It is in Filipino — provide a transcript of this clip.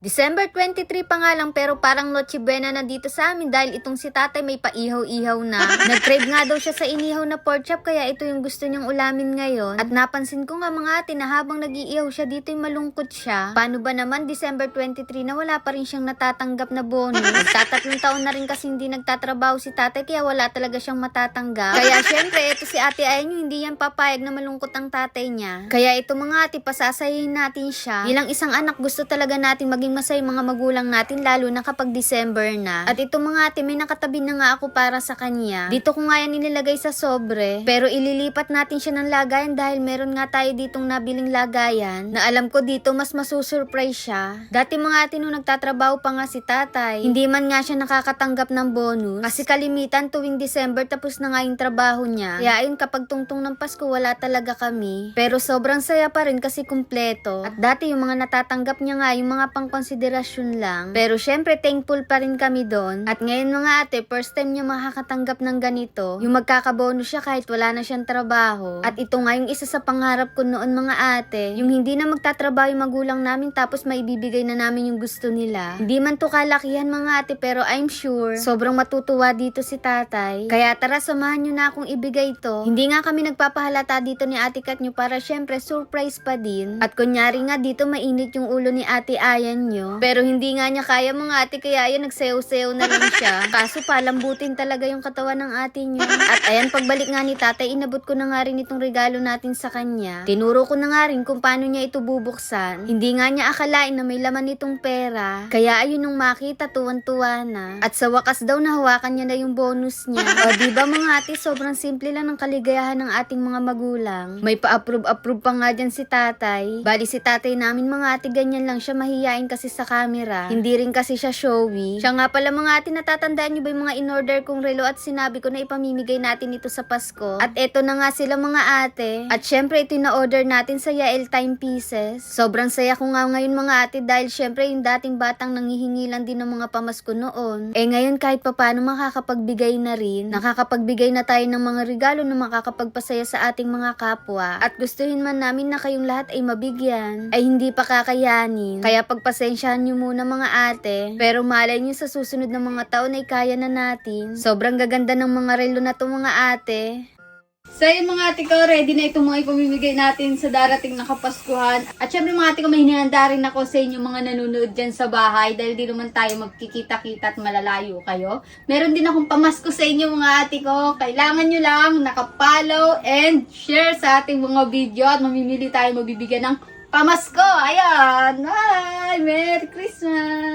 December 23 pa nga lang pero parang Noche Buena na dito sa amin dahil itong si tatay may paihaw-ihaw na. Nag-crave nga daw siya sa inihaw na pork chop kaya ito yung gusto niyang ulamin ngayon. At napansin ko nga mga ate na habang nag-iihaw siya dito yung malungkot siya. Paano ba naman December 23 na wala pa rin siyang natatanggap na bonus? Nagtatatlong taon na rin kasi hindi nagtatrabaho si tatay kaya wala talaga siyang matatanggap. Kaya syempre ito si ate Ayan hindi yan papayag na malungkot ang tatay niya. Kaya ito mga ate pasasayahin natin siya. Bilang isang anak gusto talaga natin maging masaya mga magulang natin lalo na kapag December na. At ito mga ate may nakatabi na nga ako para sa kanya. Dito ko nga yan inilagay sa sobre pero ililipat natin siya ng lagayan dahil meron nga tayo ditong nabiling lagayan na alam ko dito mas masusurprise siya. Dati mga ate nung nagtatrabaho pa nga si tatay hindi man nga siya nakakatanggap ng bonus kasi kalimitan tuwing December tapos na nga yung trabaho niya. Kaya ayun kapag tungtong ng Pasko wala talaga kami. Pero sobrang saya pa rin kasi kumpleto. At dati yung mga natatanggap niya nga yung mga pangkonsiderasyon lang. Pero syempre thankful pa rin kami doon. At ngayon mga ate, first time niya makakatanggap ng ganito. Yung magkakabonus siya kahit wala na siyang trabaho. At ito nga yung isa sa pangarap ko noon mga ate. Yung hindi na magtatrabaho yung magulang namin tapos maibibigay na namin yung gusto nila. Hindi man to kalakihan mga ate pero I'm sure sobrang matutuwa dito si tatay. Kaya tara samahan nyo na akong ibigay ito. Hindi nga kami nagpapahalata dito ni ate Kat nyo para syempre surprise pa din. At kunyari nga dito mainit yung ulo ni ate Ayan nyo. Pero hindi nga niya kaya mga ate kaya ayun nagsayaw-sayaw na lang siya. Kaso palambutin talaga yung katawan ng ate nyo. At ayan pagbalik nga ni tatay inabot ko na nga rin itong regalo natin sa kanya. Tinuro ko na nga rin kung paano niya ito bubuksan. Hindi nga niya akalain na may laman nitong pera. Kaya ayun nung makita tuwan-tuwa na. At sa wakas daw nahawakan niya na yung bonus niya. O diba mga ate sobrang simple lang ng kaligayahan ng ating mga magulang. May pa-approve pa nga dyan si tatay. Bali si tatay namin mga ate ganyan lang siya mahihain kasi sa camera. Hindi rin kasi siya showy. Siya nga pala mga ate natatandaan niyo ba yung mga in-order kong relo at sinabi ko na ipamimigay natin ito sa Pasko. At eto na nga sila mga ate. At syempre ito na order natin sa Yael Time Pieces. Sobrang saya ko nga ngayon mga ate dahil syempre yung dating batang nanghihingi lang din ng mga pamasko noon. Eh ngayon kahit papano makakapagbigay na rin. Nakakapagbigay na tayo ng mga regalo na makakapagpasaya sa ating mga kapwa. At gustuhin man namin na kayong lahat ay mabigyan ay hindi pa kakayanin. Kaya pagpasensyahan nyo muna mga ate. Pero malay nyo sa susunod na mga taon ay kaya na natin. Sobrang gaganda ng mga relo na to mga ate. So yun mga ate ko, ready na itong mga ipamimigay natin sa darating na Kapaskuhan. At syempre mga ate ko, may hinihanda rin ako sa inyo mga nanonood dyan sa bahay dahil di naman tayo magkikita-kita at malalayo kayo. Meron din akong pamasko sa inyo mga ate ko. Kailangan nyo lang nakapollow and share sa ating mga video at mamimili tayo mabibigyan ng pamasko. Ayan! Bye! Merry Christmas!